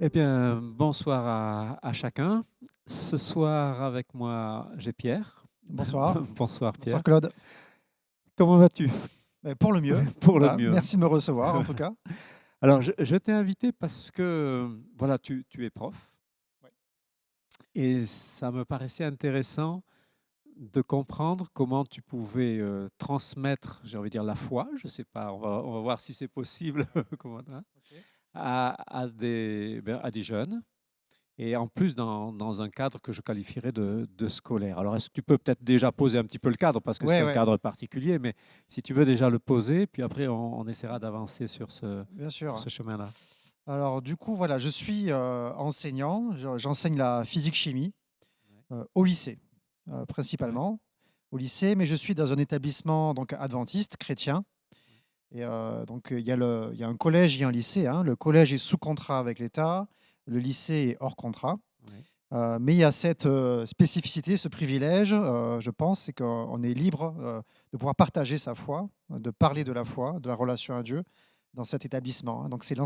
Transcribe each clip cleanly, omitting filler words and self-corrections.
Eh bien, bonsoir à chacun. Ce soir, avec moi, j'ai Pierre. Bonsoir. Bonsoir Pierre. Bonsoir Claude. Comment vas-tu? Pour le mieux. Pour le Voilà, mieux. merci de me recevoir en tout cas. Alors, je t'ai invité parce que voilà, tu es prof. Ouais. Et ça me paraissait intéressant de comprendre comment tu pouvais transmettre, j'ai envie de dire, la foi. Je ne sais pas, on va voir si c'est possible comment, hein, Ok. à des jeunes. Et en plus, dans un cadre que je qualifierais de scolaire. Alors, est-ce que tu peux peut-être déjà poser un petit peu le cadre, parce que c'est un Ouais. cadre particulier, mais si tu veux déjà le poser, puis après, on essaiera d'avancer sur Bien sûr. ce chemin-là. Alors du coup, voilà, je suis enseignant. J'enseigne la physique-chimie au lycée, principalement. Au lycée, mais je suis dans un établissement donc adventiste, chrétien. Et donc il y a un collège et un lycée, hein. Le collège est sous contrat avec l'État, le lycée est hors contrat. Ouais. Mais il y a cette spécificité, ce privilège, je pense, c'est qu'on est libre de pouvoir partager sa foi, de parler de la foi, de la relation à Dieu dans cet établissement, hein. Donc c'est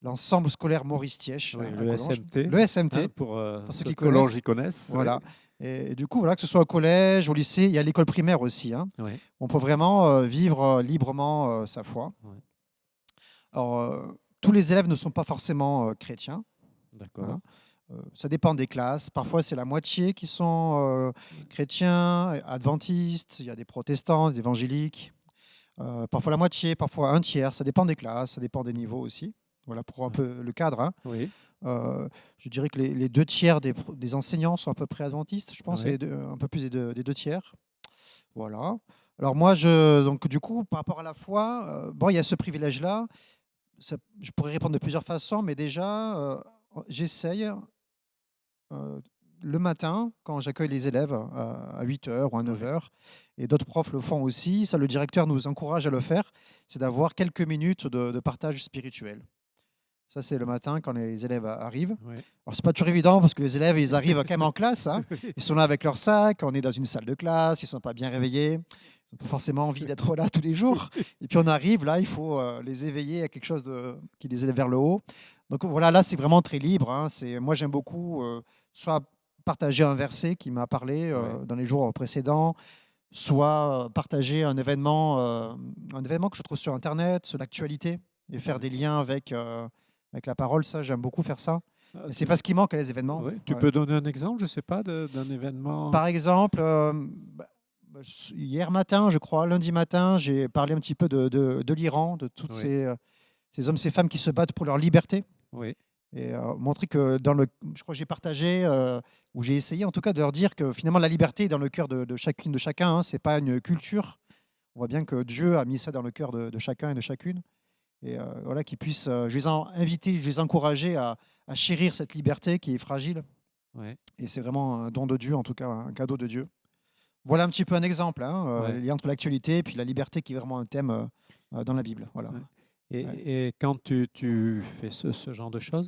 l'ensemble scolaire Maurice Thiesch Oui, à le Collonges. SMT, Le SMT, hein, pour pour ceux ceux qui de Collonges connaissent. y connaissent. Voilà. Et du coup, voilà, que ce soit au collège, au lycée, il y a l'école primaire aussi, hein. Oui. On peut vraiment vivre librement sa foi. Oui. Alors, tous les élèves ne sont pas forcément chrétiens, D'accord. hein. Ça dépend des classes. Parfois, c'est la moitié qui sont chrétiens, adventistes. Il y a des protestants, des évangéliques. Parfois la moitié, parfois un tiers. Ça dépend des classes, ça dépend des niveaux aussi. Voilà pour un peu le cadre, hein. Oui. Je dirais que les deux tiers des enseignants sont à peu près adventistes, je pense, Oui. et un peu plus des deux tiers. Voilà. Alors moi, donc du coup, par rapport à la foi, bon, il y a ce privilège-là. Je pourrais répondre de plusieurs façons, mais déjà, j'essaye le matin, quand j'accueille les élèves à 8 h ou à 9 h, et d'autres profs le font aussi, ça le directeur nous encourage à le faire, c'est d'avoir quelques minutes de partage spirituel. Ça, c'est le matin quand les élèves arrivent. Oui. Alors, c'est pas toujours évident parce que les élèves, ils arrivent quand même en classe, hein. Ils sont là avec leur sac, on est dans une salle de classe, ils sont pas bien réveillés. Ils n'ont pas forcément envie d'être là tous les jours. Et puis on arrive, là, il faut les éveiller à quelque chose qui les élève vers le haut. Donc voilà, là, c'est vraiment très libre, hein. Moi, j'aime beaucoup soit partager un verset qui m'a parlé dans les jours précédents, soit partager un événement que je trouve sur Internet, sur l'actualité, et faire des liens avec la parole. Ça, j'aime beaucoup faire ça. Et c'est pas ce qui manque à les événements. Ouais. Tu Ouais. peux donner un exemple, je ne sais pas, d'un événement? Par exemple, hier matin, je crois, lundi matin, j'ai parlé un petit peu de l'Iran, de toutes Oui. ces hommes, ces femmes qui se battent pour leur liberté. Oui. Et montrer que je crois que j'ai partagé, ou j'ai essayé en tout cas de leur dire que finalement la liberté est dans le cœur de chacune, de chacun, hein. C'est pas une culture. On voit bien que Dieu a mis ça dans le cœur de chacun et de chacune. Et voilà, qu'ils puissent, je les ai invités, je les ai encouragés à chérir cette liberté qui est fragile. Oui. Et c'est vraiment un don de Dieu, en tout cas un cadeau de Dieu. Voilà un petit peu un exemple, hein, Ouais. le lien entre l'actualité et puis la liberté qui est vraiment un thème dans la Bible. Voilà. Ouais. Ouais. Et quand tu fais ce genre de choses,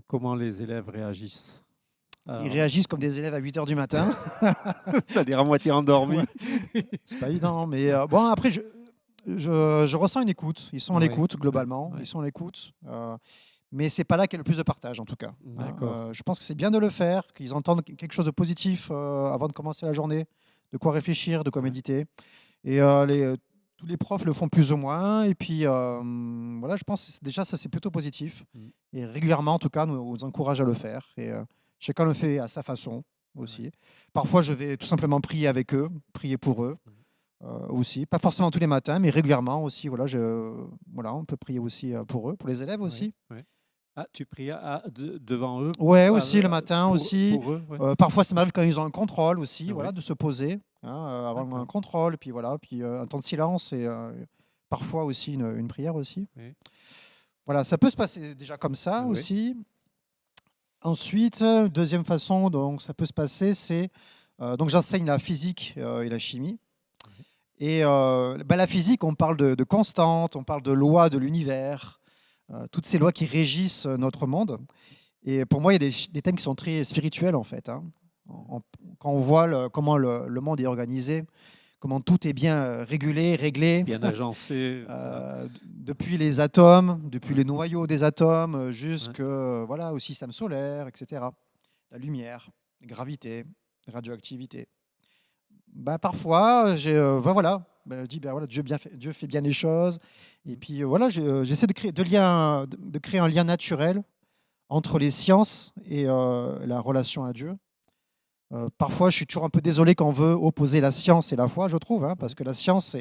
comment les élèves réagissent? Ils réagissent comme des élèves à 8 h du matin. C'est-à-dire à moitié endormis. Ouais. C'est pas évident, mais bon, après, je ressens une écoute. Ils sont à Ouais, l'écoute, globalement. ouais. Ils sont à l'écoute. Mais c'est pas là qu'il y a le plus de partage, en tout cas. D'accord. Je pense que c'est bien de le faire, qu'ils entendent quelque chose de positif avant de commencer la journée, de quoi réfléchir, de quoi méditer. Et tous les profs le font plus ou moins. Et puis, voilà, je pense que déjà, ça, c'est plutôt positif. Mm. Et régulièrement, en tout cas, nous encourage à le faire. Et chacun le fait à sa façon aussi. Ouais. Parfois, je vais tout simplement prier avec eux, prier pour eux. Aussi, pas forcément tous les matins, mais régulièrement aussi. Voilà, on peut prier aussi pour eux, pour les élèves Ouais, aussi. ouais. Ah, tu pries devant eux? Ouais, aussi le matin pour, aussi. pour eux, ouais. Parfois, ça m'arrive quand ils ont un contrôle aussi, voilà, Ouais. de se poser, hein, avant D'accord. un contrôle, puis voilà, puis un temps de silence et parfois aussi une prière aussi. Oui. Voilà, ça peut se passer déjà comme ça Oui. aussi. Ensuite, deuxième façon, donc ça peut se passer, c'est donc j'enseigne la physique et la chimie. Et la physique, on parle de constantes, on parle de lois de l'univers, toutes ces lois qui régissent notre monde. Et pour moi, il y a des thèmes qui sont très spirituels, en fait. Hein. Quand on voit comment le monde est organisé, comment tout est bien régulé, réglé, Bien agencé. depuis les atomes, depuis les noyaux des atomes, jusqu'au voilà, au système solaire, etc. La lumière, la gravité, la radioactivité. Parfois, je dis voilà, Dieu fait bien les choses. Et puis voilà, j'essaie de créer un lien naturel entre les sciences et la relation à Dieu. Parfois, je suis toujours un peu désolé quand on veut opposer la science et la foi, je trouve, hein, parce que la science,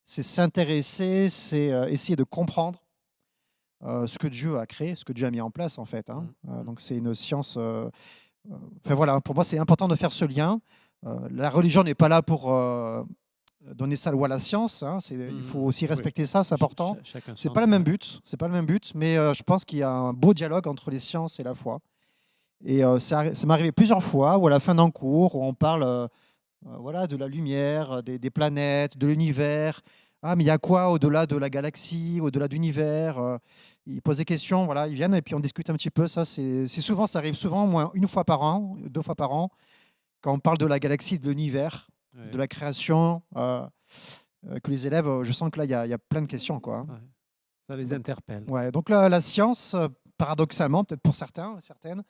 c'est s'intéresser, c'est essayer de comprendre ce que Dieu a créé, ce que Dieu a mis en place, en fait. Hein. Donc, c'est une science. Enfin, voilà, pour moi, c'est important de faire ce lien. La religion n'est pas là pour donner sa loi à la science. Hein. Il faut aussi respecter ça, c'est important. C'est pas le même but. C'est pas le même but, mais je pense qu'il y a un beau dialogue entre les sciences et la foi. Et ça m'est arrivé plusieurs fois où à la fin d'un cours, où on parle voilà, de la lumière, des planètes, de l'univers. Ah, mais il y a quoi au-delà de la galaxie, au-delà de l'univers Ils posent des questions, voilà, ils viennent et puis on discute un petit peu. Ça, ça arrive souvent, au moins une fois par an, 2 fois par an, quand on parle de la galaxie, de l'univers, de la création, que les élèves, je sens que là, il y a plein de questions, quoi. Ça les interpelle. Ouais, donc la science, paradoxalement, peut-être pour certaines,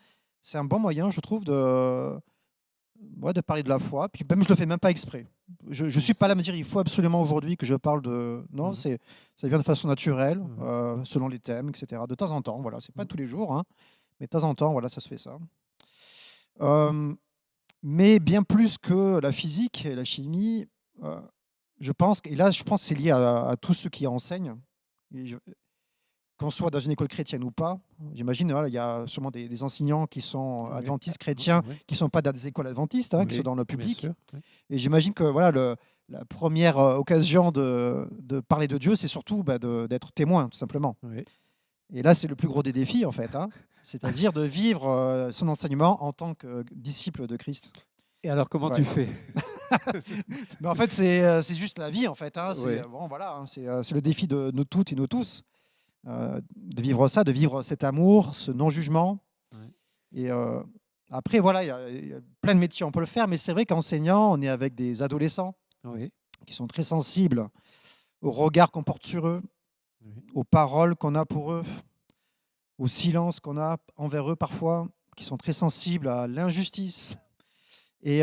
c'est un bon moyen, je trouve, de parler de la foi. Puis même, je le fais même pas exprès. Je ne suis pas là à me dire il faut absolument aujourd'hui que je parle de. Non, ça vient de façon naturelle, selon les thèmes, etc. De temps en temps, voilà. C'est pas tous les jours, hein, mais de temps en temps, voilà, ça se fait ça. Mais bien plus que la physique et la chimie, je pense que c'est lié à tous ceux qui enseignent. Qu'on soit dans une école chrétienne ou pas, j'imagine, voilà, il y a sûrement des enseignants qui sont adventistes chrétiens, qui ne sont pas dans des écoles adventistes, hein, qui sont dans le public. Sûr, Et j'imagine que voilà, la première occasion de parler de Dieu, c'est surtout d'être témoin, tout simplement. Et là, c'est le plus gros des défis, en fait. Hein, c'est-à-dire de vivre son enseignement en tant que disciple de Christ. Et alors, comment tu fais? Mais en fait, c'est juste la vie, en fait. Hein, bon, voilà, hein, c'est le défi de nous toutes et nous tous. De vivre ça, de vivre cet amour, ce non-jugement. Et après, voilà, il y a plein de métiers, on peut le faire, mais c'est vrai qu'enseignant, on est avec des adolescents qui sont très sensibles au regard qu'on porte sur eux, aux paroles qu'on a pour eux, au silence qu'on a envers eux parfois, qui sont très sensibles à l'injustice. Et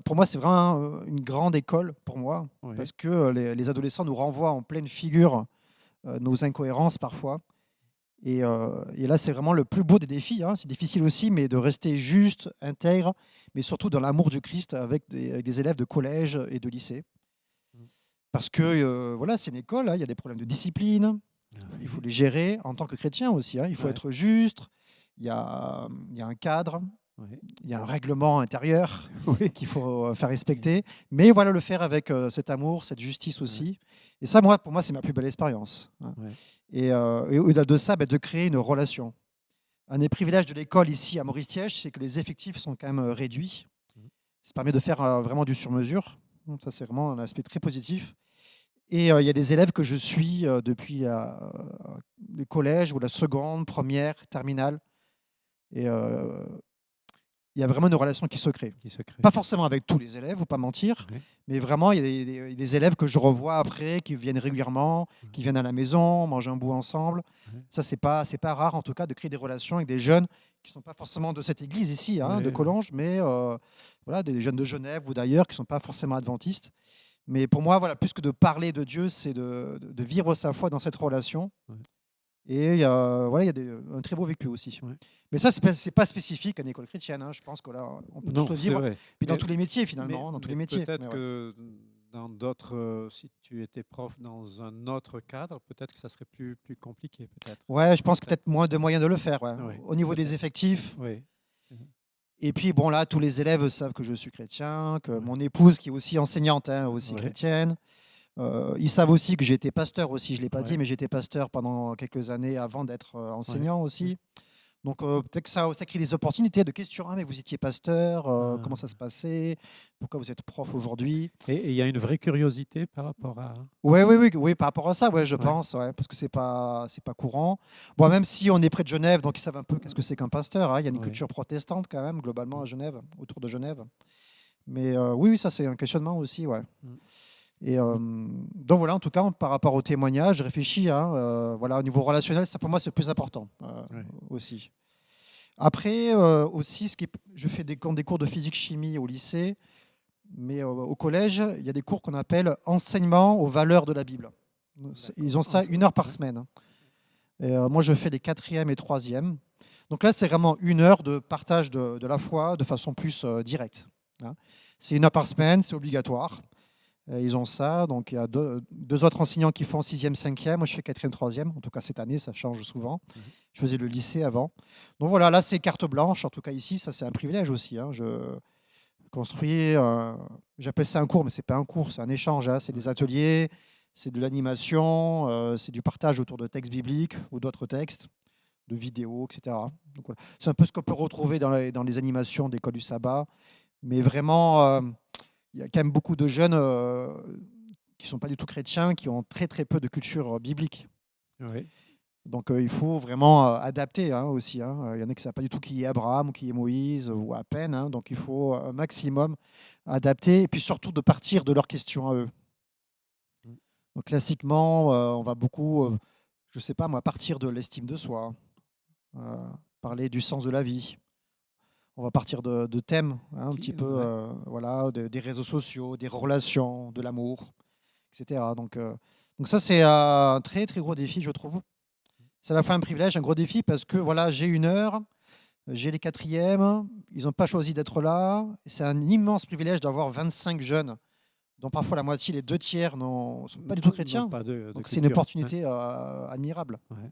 pour moi, c'est vraiment une grande école pour moi, parce que les adolescents nous renvoient en pleine figure nos incohérences parfois. Et là, c'est vraiment le plus beau des défis. Hein. C'est difficile aussi, mais de rester juste, intègre, mais surtout dans l'amour du Christ avec des élèves de collège et de lycée. Parce que voilà, c'est une école, hein, il y a des problèmes de discipline, il faut les gérer en tant que chrétien aussi. Hein. Il faut être juste, il y a un cadre. Il y a un règlement intérieur qu'il faut faire respecter, mais voilà, le faire avec cet amour, cette justice aussi. Et ça, pour moi, c'est ma plus belle expérience. Hein. Et au-delà de ça, de créer une relation. Un des privilèges de l'école ici à Maurice-Thiège, c'est que les effectifs sont quand même réduits. Ça permet de faire vraiment du sur-mesure. Donc, ça, c'est vraiment un aspect très positif. Et il y a des élèves que je suis depuis le collège ou la seconde, première, terminale. Et il y a vraiment une relation qui se crée. Pas forcément avec tous les élèves, il ne faut pas mentir, mais vraiment, il y a des élèves que je revois après, qui viennent régulièrement, qui viennent à la maison, manger un bout ensemble. Ça, c'est pas rare, en tout cas, de créer des relations avec des jeunes qui ne sont pas forcément de cette église ici, hein, de Collonges, mais voilà, des jeunes de Genève ou d'ailleurs qui ne sont pas forcément adventistes. Mais pour moi, voilà, plus que de parler de Dieu, c'est de vivre sa foi dans cette relation. Et voilà, il y a un très beau vécu aussi. Mais ça, c'est pas spécifique à une école chrétienne. Hein. Je pense que là, on peut tous le vivre. Puis dans tous les métiers, finalement. Dans tous les métiers. Peut-être que dans d'autres, si tu étais prof dans un autre cadre, peut-être que ça serait plus compliqué. Peut-être. Ouais, je pense que peut-être moins de moyens de le faire. Au niveau des effectifs. Et puis, bon, là, tous les élèves savent que je suis chrétien, que mon épouse, qui est aussi enseignante, hein, aussi chrétienne. Ils savent aussi que j'étais pasteur aussi, je ne l'ai pas dit, mais j'étais pasteur pendant quelques années avant d'être enseignant aussi. Donc peut-être que ça crée des opportunités de questions. Ah, mais vous étiez pasteur, comment ça se passait? Pourquoi vous êtes prof aujourd'hui? Et il y a une vraie curiosité par rapport à... Oui, par rapport à ça, ouais, je Ouais. pense, ouais, parce que c'est pas courant. Bon, même si on est près de Genève, donc ils savent un peu qu'est-ce que c'est qu'un pasteur, hein. Il y a une Oui. culture protestante quand même, globalement à Genève, autour de Genève. Mais oui, ça c'est un questionnement aussi, ouais. Mm. Et donc voilà, en tout cas, par rapport au témoignage, je réfléchis, hein, voilà, au niveau relationnel, ça pour moi c'est le plus important Ouais. aussi. Après, aussi, je fais des cours de physique-chimie au lycée, mais au collège, il y a des cours qu'on appelle enseignement aux valeurs de la Bible. Ils ont ça 1 heure par semaine, hein. Et moi, je fais les 4e et 3e. Donc là, c'est vraiment 1 heure de partage de la foi de façon plus directe, hein. C'est 1 heure par semaine, c'est obligatoire. Ils ont ça. Donc il y a deux autres enseignants qui font 6e, 5e. Moi, je fais 4e, 3e. En tout cas, cette année, ça change souvent. Je faisais le lycée avant. Donc voilà, là, c'est carte blanche. En tout cas, ici, ça, c'est un privilège aussi, hein. Je construis, j'appelle ça un cours, mais ce n'est pas un cours, c'est un échange, hein. C'est des ateliers, c'est de l'animation, c'est du partage autour de textes bibliques ou d'autres textes, de vidéos, etc. Donc voilà. C'est un peu ce qu'on peut retrouver dans les animations d'école du sabbat. Mais vraiment, il y a quand même beaucoup de jeunes qui ne sont pas du tout chrétiens, qui ont très très peu de culture biblique. Oui. Donc il faut vraiment adapter, hein, aussi, hein. Il y en a qui ne savent pas du tout qui est Abraham ou qui est Moïse, ou à peine, hein. Donc il faut un maximum adapter, et puis surtout de partir de leurs questions à eux. Donc classiquement, on va beaucoup, je ne sais pas moi, partir de l'estime de soi, parler du sens de la vie. On va partir de thèmes, hein, un petit peu, Ouais. voilà, des réseaux sociaux, des relations, de l'amour, etc. Donc ça, c'est un très très gros défi, je trouve. C'est à la fois un privilège, un gros défi, parce que voilà, j'ai 1 heure, j'ai les 4e, ils n'ont pas choisi d'être là. C'est un immense privilège d'avoir 25 jeunes, dont parfois la moitié, les 2 tiers, ne sont pas du tout chrétiens. Pas de Donc c'est une culture. opportunité admirable. Ouais.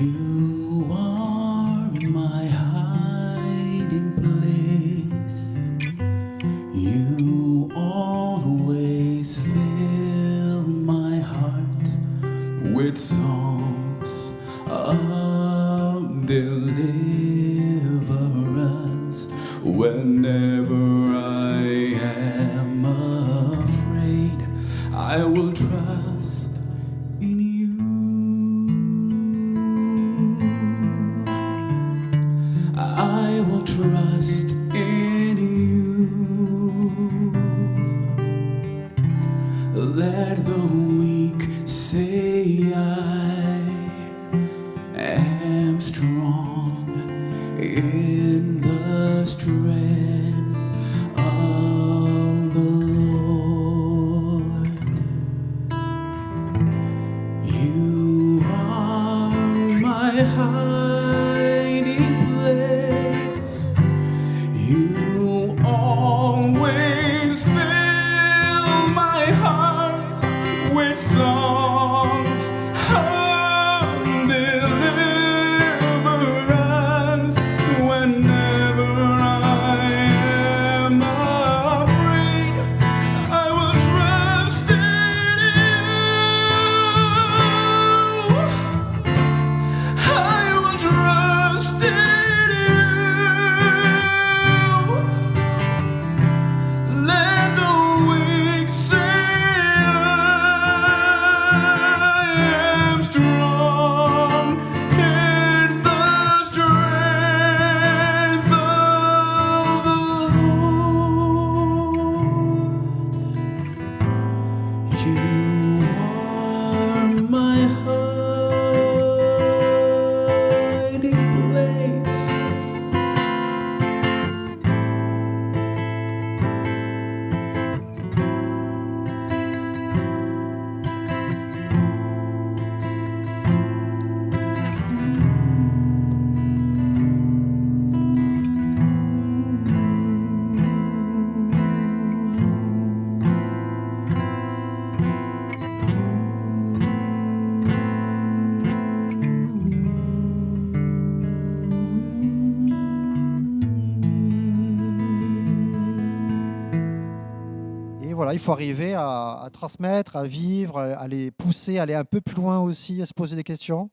You are my hiding place. You always fill my heart with songs of deliverance. Whenever I am afraid, I will trust in you. I will trust in you. Let the weak say I am strong in the strength of the Lord. You are my hiding place. You always fill my heart with songs of deliverance. Whenever I am afraid, I will trust in you. I voilà, il faut arriver à transmettre, à vivre, à les pousser, à aller un peu plus loin aussi, à se poser des questions.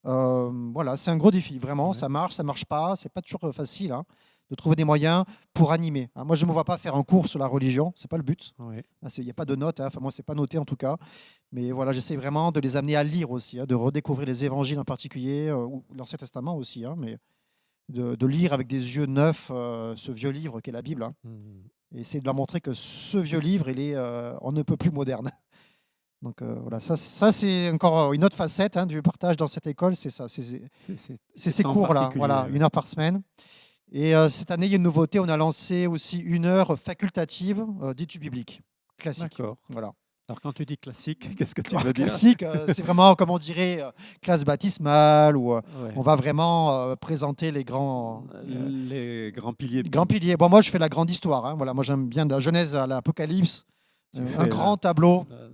Voilà, c'est un gros défi, vraiment. Ouais. Ça marche pas. C'est pas toujours facile hein, de trouver des moyens pour animer. Hein. Moi, je ne me vois pas faire un cours sur la religion. C'est pas le but. Oui. Il n'y a pas de notes. Hein. Enfin, moi, c'est pas noté en tout cas. Mais voilà, j'essaie vraiment de les amener à lire aussi, hein, de redécouvrir les évangiles en particulier, ou l'Ancien Testament aussi, hein, mais de lire avec des yeux neufs ce vieux livre qu'est la Bible. Hein, Mhm. et essayer de leur montrer que ce vieux livre, il est on ne peut plus moderne. Donc voilà, ça c'est encore une autre facette hein, du partage dans cette école, c'est ça, c'est ces temps cours-là, particulier, voilà, ouais. 1 heure par semaine. Et cette année, il y a une nouveauté, on a lancé aussi 1 heure facultative d'études bibliques, classique. D'accord. Voilà. Alors, quand tu dis classique, qu'est-ce que tu veux dire? Classique, c'est vraiment, comme on dirait, classe baptismale, où Ouais. on va vraiment présenter les grands Les grands grands piliers. Bon, moi, je fais la grande histoire. Hein, voilà, moi, j'aime bien de la Genèse à l'Apocalypse, Tu fais un grand tableau. euh,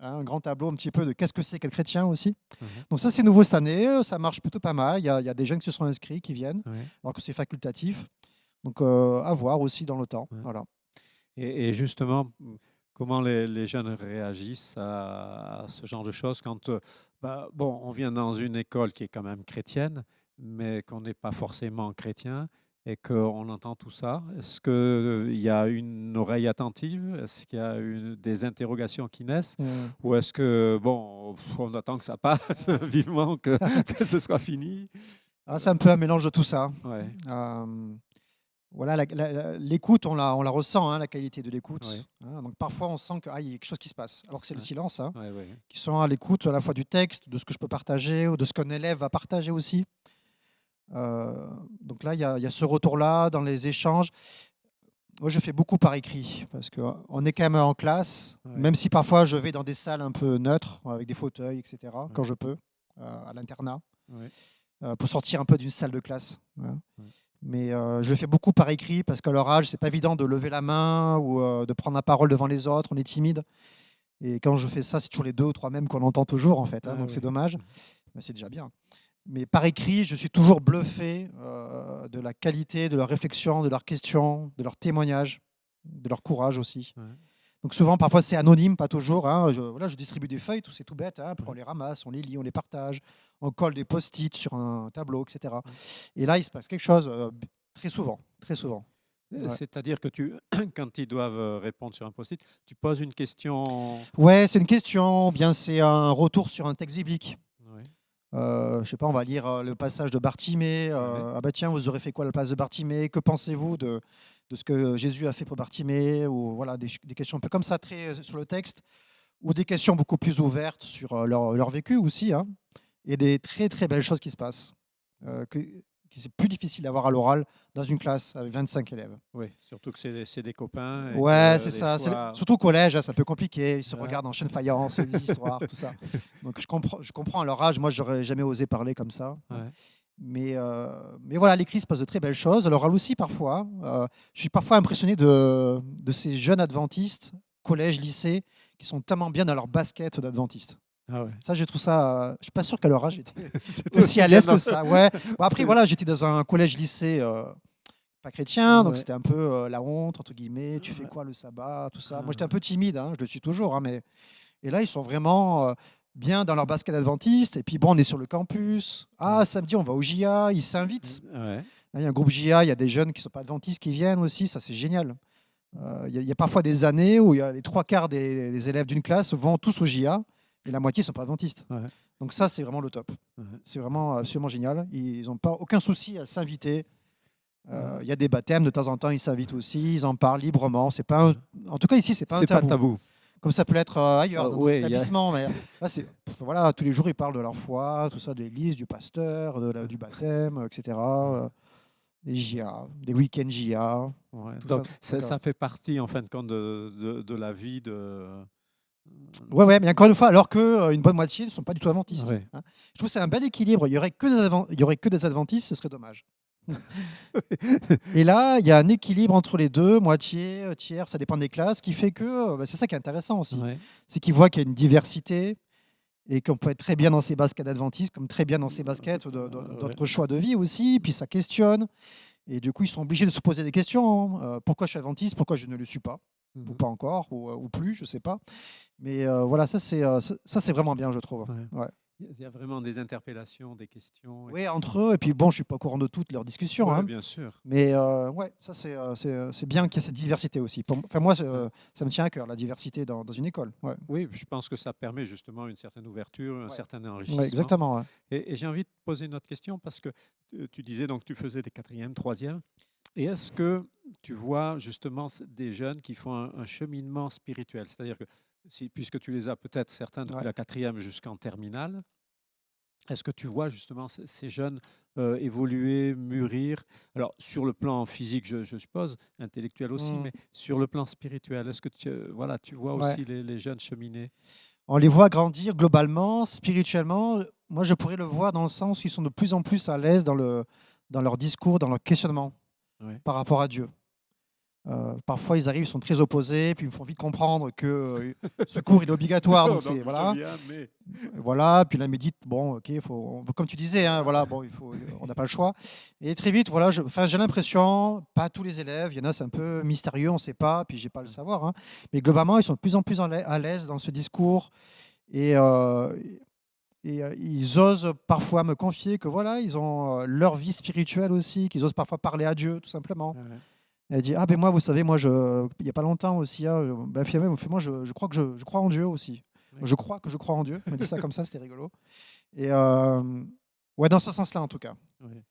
Hein, un grand tableau un petit peu de qu'est-ce que c'est qu'être chrétien aussi. Mhm. Donc ça, c'est nouveau cette année, ça marche plutôt pas mal. Il y a des jeunes qui se sont inscrits, qui viennent, ouais. alors que c'est facultatif. Donc à voir aussi dans le temps. Ouais. Voilà. Et justement, comment les jeunes réagissent à ce genre de choses quand, bon, on vient dans une école qui est quand même chrétienne, mais qu'on n'est pas forcément chrétien et qu'on entend tout ça? Est-ce qu'il y a une oreille attentive? Est-ce qu'il y a des interrogations qui naissent? Ou est-ce que, bon, on attend que ça passe vivement, que ce soit fini? Ah, c'est un peu un mélange de tout ça. Ouais, Voilà, l'écoute, on la ressent, hein, la qualité de l'écoute. ouais, Hein. Donc parfois, on sent qu'il y a quelque chose qui se passe, alors que c'est le Ouais. silence, hein, ouais, ouais. qui sont à l'écoute à la fois du texte, de ce que je peux partager, ou de ce qu'un élève va partager aussi. Donc là, il y a ce retour-là dans les échanges. Moi, je fais beaucoup par écrit parce qu'on est quand même en classe, Ouais. même si parfois je vais dans des salles un peu neutres, avec des fauteuils, etc., quand Ouais. je peux, à l'internat, Ouais. pour sortir un peu d'une salle de classe. Voilà. Ouais. Mais je le fais beaucoup par écrit parce qu'à leur âge, c'est pas évident de lever la main ou de prendre la parole devant les autres, on est timide. Et quand je fais ça, c'est toujours les 2 ou 3 mêmes qu'on entend toujours, en fait, hein, Ah donc oui. c'est dommage. Mais c'est déjà bien. Mais par écrit, je suis toujours bluffé de la qualité de leur réflexion, de leurs questions, de leurs témoignages, de leur courage aussi. Ouais. Donc souvent, parfois, c'est anonyme, pas toujours. Hein. Voilà, je distribue des feuilles, c'est tout bête. Hein. Après, on Ouais. les ramasse, on les lit, on les partage, on colle des post-it sur un tableau, etc. Et là, il se passe quelque chose très souvent, très souvent. Ouais. C'est-à-dire que quand ils doivent répondre sur un post-it, tu poses une question. Ouais, c'est une question, ou bien c'est un retour sur un texte biblique. Ouais. Je sais pas, on va lire le passage de Bartimée. Ah bah tiens, vous aurez fait quoi à la place de Bartimée? Que pensez-vous de ce que Jésus a fait pour Bartimée? Ou voilà, des questions un peu comme ça, très sur le texte, ou des questions beaucoup plus ouvertes sur leur vécu aussi. Hein. Et des très très belles choses qui se passent, qui c'est plus difficile d'avoir à l'oral dans une classe avec 25 élèves. Oui, surtout que c'est des copains. Et Ouais, que c'est des ça. fois- Surtout au collège, hein, c'est un peu compliqué. Ils se Ouais. regardent en chaîne faïence, et des histoires, tout ça. Donc je comprends à leur âge. Moi, j'aurais jamais osé parler comme ça. Ouais. Mais voilà, l'écrit se passe de très belles choses. À l'oral aussi, parfois. Je suis parfois impressionné de ces jeunes adventistes, collège, lycée, qui sont tellement bien dans leur basket d'adventistes. Ah ouais. Ça, je trouve ça. Je suis pas sûr qu'à leur âge, j'étais C'était aussi à l'aise bien, que ça. Ouais. Bon, après, voilà, j'étais dans un collège-lycée pas chrétien, donc Ouais. c'était un peu la honte, entre guillemets. Tu fais quoi le sabbat, tout ça. Moi, j'étais un peu timide, hein, je le suis toujours. Hein, mais... Et là, ils sont vraiment bien dans leur basket adventiste. Et puis, bon, on est sur le campus. Ah, samedi, on va au JA. Ils s'invitent. Ouais. Il y a un groupe JA, il y a des jeunes qui ne sont pas adventistes qui viennent aussi. Ça, c'est génial. Il y a parfois des années où il y a les 3/4 des élèves d'une classe vont tous au JA et la moitié ne sont pas adventistes. Ouais. Donc ça, c'est vraiment le top. Ouais. C'est vraiment absolument génial. Ils n'ont pas aucun souci à s'inviter. Il y a des baptêmes, de temps en temps, ils s'invitent aussi. Ils en parlent librement. C'est pas en tout cas, ici, c'est pas un C'est pas tabou. tabou. Comme ça peut l'être ailleurs, dans ouais, d'autres il y a- établissements. Mais là, voilà, tous les jours, ils parlent de leur foi, tout ça, de l'église, du pasteur, du baptême, etc. Des JA, des week-ends JA. Ouais. Tout Donc, ça, ça fait partie, en fin de compte, de la vie de. Ouais, mais encore une fois, alors qu'une bonne moitié ne sont pas du tout adventistes. Ouais. Hein. Je trouve que c'est un bel équilibre. Il n'y aurait que des adventistes, ce serait dommage. Et là, il y a un équilibre entre les deux, moitié, tiers, ça dépend des classes, qui fait que c'est ça qui est intéressant aussi. Ouais. C'est qu'ils voient qu'il y a une diversité et qu'on peut être très bien dans ses baskets adventistes, comme très bien dans ses baskets d'autres choix de vie aussi. Puis ça questionne. Et du coup, ils sont obligés de se poser des questions. Pourquoi je suis adventiste? Pourquoi je ne le suis pas? ou pas encore, ou plus, je ne sais pas. Mais voilà, ça c'est vraiment bien, je trouve. Ouais. Ouais. Il y a vraiment des interpellations, des questions. Oui, entre eux, et puis bon, je ne suis pas au courant de toutes leurs discussions, Ouais, hein, bien sûr. mais ouais, ça c'est bien qu'il y ait cette diversité aussi. Enfin, moi, ça me tient à cœur, la diversité dans une école. Ouais. Oui, je pense que ça permet justement une certaine ouverture, un Ouais. certain Ouais, enrichissement. exactement. Ouais. Et j'ai envie de poser une autre question parce que tu disais donc tu faisais des quatrièmes, troisièmes. Et est-ce que tu vois justement des jeunes qui font un cheminement spirituel? C'est-à-dire que puisque tu les as peut-être certains depuis Ouais. la quatrième jusqu'en terminale, est-ce que tu vois justement ces jeunes évoluer, mûrir? Alors sur le plan physique, je suppose, intellectuel aussi, Mm. mais sur le plan spirituel, est-ce que voilà, tu vois Ouais. aussi les jeunes cheminer? On les voit grandir globalement, spirituellement. Moi, je pourrais le voir dans le sens où ils sont de plus en plus à l'aise dans leur discours, dans leur questionnement Ouais. par rapport à Dieu. Parfois, ils arrivent, ils sont très opposés, puis ils me font vite comprendre que ce cours il est obligatoire. Donc c'est voilà, voilà. Puis là, ils me disent bon, ok, comme tu disais, hein, voilà, bon, on n'a pas le choix. Et très vite, voilà, j'ai l'impression, pas tous les élèves, il y en a, c'est un peu mystérieux, on ne sait pas, puis j'ai pas à le savoir, hein, mais globalement, ils sont de plus en plus à l'aise dans ce discours et ils osent parfois me confier que voilà, ils ont leur vie spirituelle aussi, qu'ils osent parfois parler à Dieu, tout simplement. Ouais. Elle dit ah ben moi vous savez moi il y a pas longtemps aussi ben, finalement moi je crois que je crois en Dieu aussi. Ouais. Je crois que je crois en Dieu. Elle m'a dit ça comme ça, c'était rigolo. Et ouais, dans ce sens-là en tout cas. Ouais.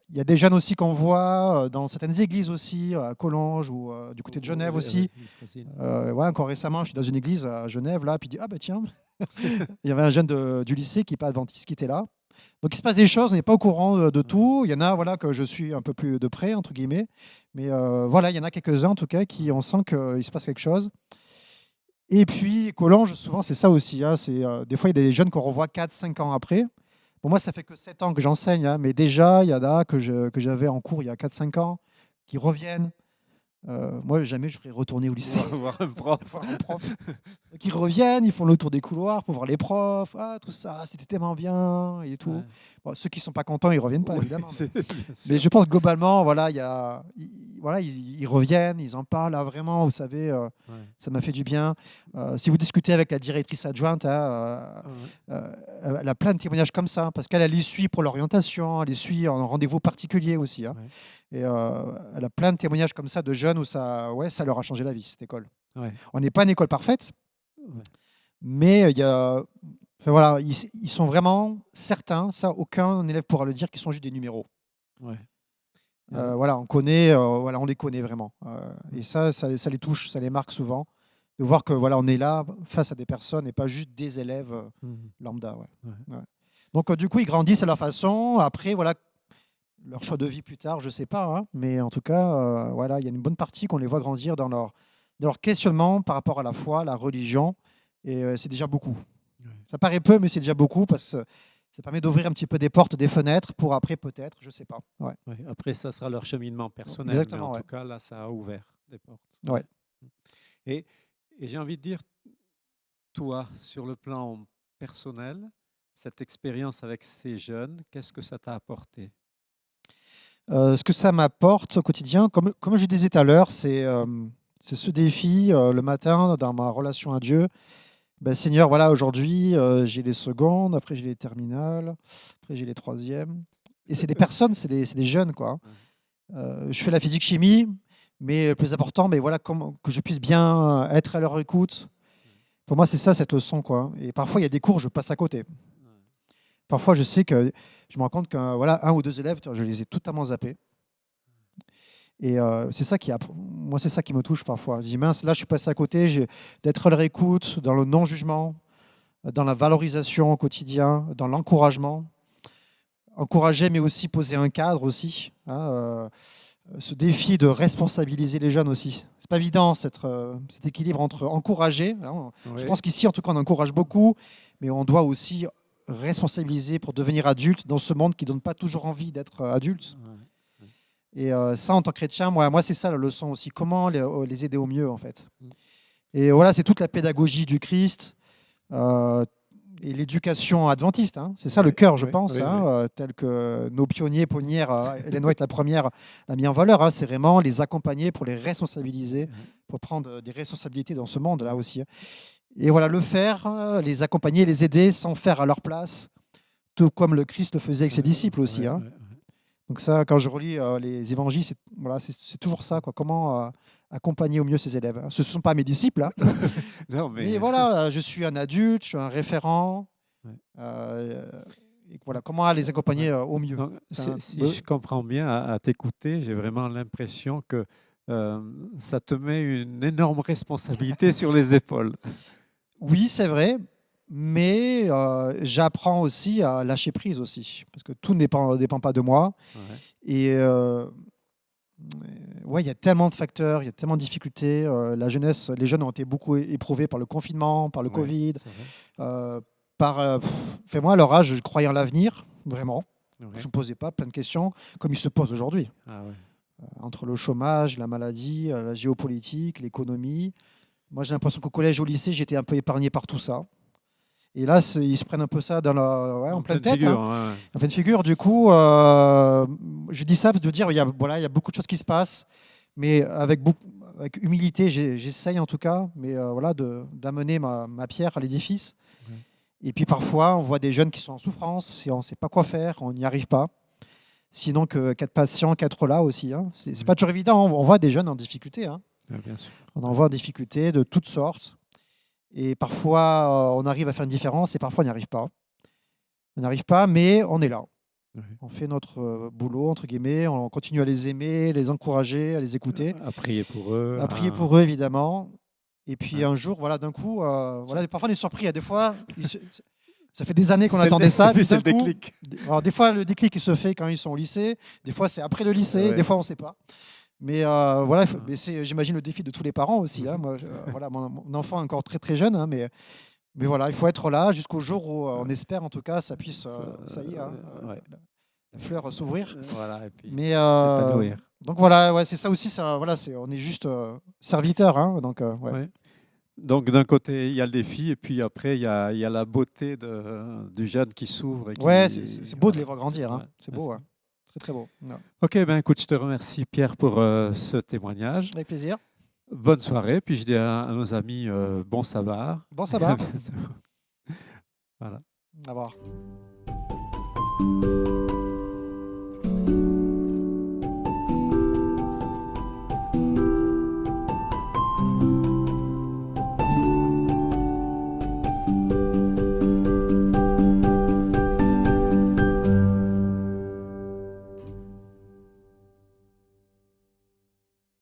Il y a des jeunes aussi qu'on voit dans certaines églises aussi, à Collonges ou du côté de Genève aussi. Ouais, encore récemment, je suis dans une église à Genève là, puis il dit ah bah tiens, il y avait un jeune du lycée qui n'est pas adventiste qui était là. Donc il se passe des choses, on n'est pas au courant de tout. Il y en a voilà, que je suis un peu plus de près, entre guillemets. Mais voilà, il y en a quelques-uns en tout cas qui on sent qu'il se passe quelque chose. Et puis Collonges, souvent c'est ça aussi. Hein, des fois, il y a des jeunes qu'on revoit 4-5 ans après. Bon, moi, ça fait que 7 ans que j'enseigne, hein, mais déjà, il y en a que j'avais en cours il y a 4-5 ans qui reviennent. Moi, jamais je serais retourné au lycée. Voir un prof. Voir un prof. Donc, ils reviennent, ils font le tour des couloirs pour voir les profs. Ah, tout ça, c'était tellement bien et tout. Ouais. Bon, ceux qui ne sont pas contents, ils ne reviennent pas, Oui, évidemment. bien Mais sûr. je pense que globalement, voilà, ils reviennent, ils en parlent. Là, vraiment, vous savez, Ouais. ça m'a fait du bien. Si vous discutez avec la directrice adjointe, hein, Ouais. elle a plein de témoignages comme ça, parce qu'elle les suit pour l'orientation, elle les suit en rendez-vous particulier aussi. Hein. Ouais. Et elle a plein de témoignages comme ça de jeunes où ça leur a changé la vie, cette école. Ouais. On n'est pas une école parfaite, Ouais. mais il y a, enfin, voilà, ils sont vraiment certains, ça aucun élève pourra le dire, qu'ils sont juste des numéros. Ouais. Voilà, on les connaît vraiment. Et ça les touche, ça les marque souvent. De voir que voilà, on est là face à des personnes et pas juste des élèves Mhm. lambda. Ouais. Ouais. Ouais. Donc du coup, ils grandissent à leur façon. Après, voilà, leur choix de vie plus tard, je sais pas. Hein, mais en tout cas, voilà, il y a une bonne partie qu'on les voit grandir dans leur questionnement par rapport à la foi, la religion. Et c'est déjà beaucoup. Ouais. Ça paraît peu, mais c'est déjà beaucoup parce que ça permet d'ouvrir un petit peu des portes, des fenêtres pour après peut-être, je sais pas. Ouais. Ouais. Après, ça sera leur cheminement personnel. Exactement, Mais en ouais. tout cas, là, ça a ouvert des portes. Ouais. Et j'ai envie de dire, toi, sur le plan personnel, cette expérience avec ces jeunes, qu'est-ce que ça t'a apporté? Ce que ça m'apporte au quotidien, comme je disais tout à l'heure, c'est ce défi le matin dans ma relation à Dieu. Ben, Seigneur, voilà, aujourd'hui, j'ai les secondes, après j'ai les terminales, après j'ai les troisièmes. Et c'est des personnes, c'est des jeunes, quoi. Je fais la physique-chimie, mais le plus important, mais voilà, que je puisse bien être à leur écoute. Pour moi, c'est ça, cette leçon, quoi. Et parfois, il y a des cours, je passe à côté. Parfois, je sais que je me rends compte que voilà, 1 ou 2 élèves, je les ai totalement zappés. Et c'est ça moi, c'est ça qui me touche parfois. Je dis mince, là, je suis passé à côté, d'être à leur écoute, dans le non-jugement, dans la valorisation au quotidien, dans l'encouragement. Encourager, mais aussi poser un cadre aussi. Hein, ce défi de responsabiliser les jeunes aussi. C'est pas évident cet équilibre entre encourager. Hein. Je pense qu'ici, en tout cas, on encourage beaucoup, mais on doit aussi responsabiliser pour devenir adulte dans ce monde qui ne donne pas toujours envie d'être adulte. Et ça, en tant que chrétien, moi c'est ça la leçon aussi. Comment les aider au mieux, en fait. Et voilà, c'est toute la pédagogie du Christ. et l'éducation adventiste. Hein. C'est ça le Oui, cœur, je oui, pense, oui, hein, oui. tel que nos pionnières, Ellen White la première, l'a mis en valeur. Hein. C'est vraiment les accompagner pour les responsabiliser, pour prendre des responsabilités dans ce monde-là aussi. Hein. Et voilà, le faire, les accompagner, les aider sans faire à leur place, tout comme le Christ le faisait avec ses disciples aussi. Ouais, Hein. ouais, ouais. Donc ça, quand je relis les évangiles, c'est toujours ça, quoi. Comment accompagner au mieux ses élèves. Hein. Ce ne sont pas mes disciples, hein. Non, Mais voilà, je suis un adulte, je suis un référent. Ouais. Et voilà, comment les accompagner au mieux. Donc, C'est un- si je comprends bien à t'écouter, j'ai vraiment l'impression que ça te met une énorme responsabilité sur les épaules. Oui, c'est vrai, mais j'apprends aussi à lâcher prise aussi, parce que tout dépend pas de moi. Ouais. Et ouais, il y a tellement de facteurs, il y a tellement de difficultés. La jeunesse, les jeunes ont été beaucoup éprouvés par le confinement, par le Ouais, Covid, c'est vrai. Moi, à leur âge, je croyais en l'avenir, vraiment. Ouais. Je ne me posais pas plein de questions comme ils se posent aujourd'hui. Ah ouais. Entre le chômage, la maladie, la géopolitique, l'économie. Moi, j'ai l'impression qu'au collège, au lycée, j'étais un peu épargné par tout ça. Et là, ils se prennent un peu ça en pleine tête. figure, Hein. ouais. En pleine figure. Du coup, je dis ça de dire il y a beaucoup de choses qui se passent, mais avec humilité, j'essaye en tout cas, mais d'amener ma pierre à l'édifice. Ouais. Et puis parfois, on voit des jeunes qui sont en souffrance et on ne sait pas quoi faire, on n'y arrive pas. Sinon qu'être patient, qu'être là aussi. Hein. C'est pas toujours évident. On voit des jeunes en difficulté. Hein. Ouais, bien sûr. On en voit en difficulté de toutes sortes. Et parfois, on arrive à faire une différence et parfois, on n'y arrive pas. On n'y arrive pas, mais on est là. Ouais. On fait notre boulot, entre guillemets. On continue à les aimer, les encourager, à les écouter, À prier pour eux. à prier pour eux, évidemment. Et puis Ouais. un jour, voilà, d'un coup, parfois on est surpris. Il y a des fois, ça fait des années qu'on C'est attendait le- ça. puis c'est le d'un coup, déclic. alors, des fois, le déclic il se fait quand ils sont au lycée. Des fois, c'est après le lycée. Ouais. Des fois, on ne sait pas. Mais voilà, mais c'est, j'imagine, le défi de tous les parents aussi. Hein. Moi, voilà, mon enfant est encore très très jeune, hein, mais voilà, il faut être là jusqu'au jour où on espère, en tout cas, ça puisse, ça y est, hein, ouais. la fleur s'ouvrir. Voilà, et puis Mais s'épanouir. donc voilà, ouais, c'est ça aussi. Voilà, on est juste serviteur, hein, donc ouais. Ouais. Donc d'un côté, il y a le défi, et puis après, il y a la beauté du jeune qui s'ouvre. Et qui, Ouais, c'est beau de les voir voilà, grandir. Hein. ouais, C'est beau, ouais, ouais. Très très beau. Ouais. Ok, ben écoute, je te remercie Pierre pour ce témoignage. Avec plaisir. Bonne soirée, puis je dis à nos amis bon sabbat. Bon, ça va. Voilà. Au revoir.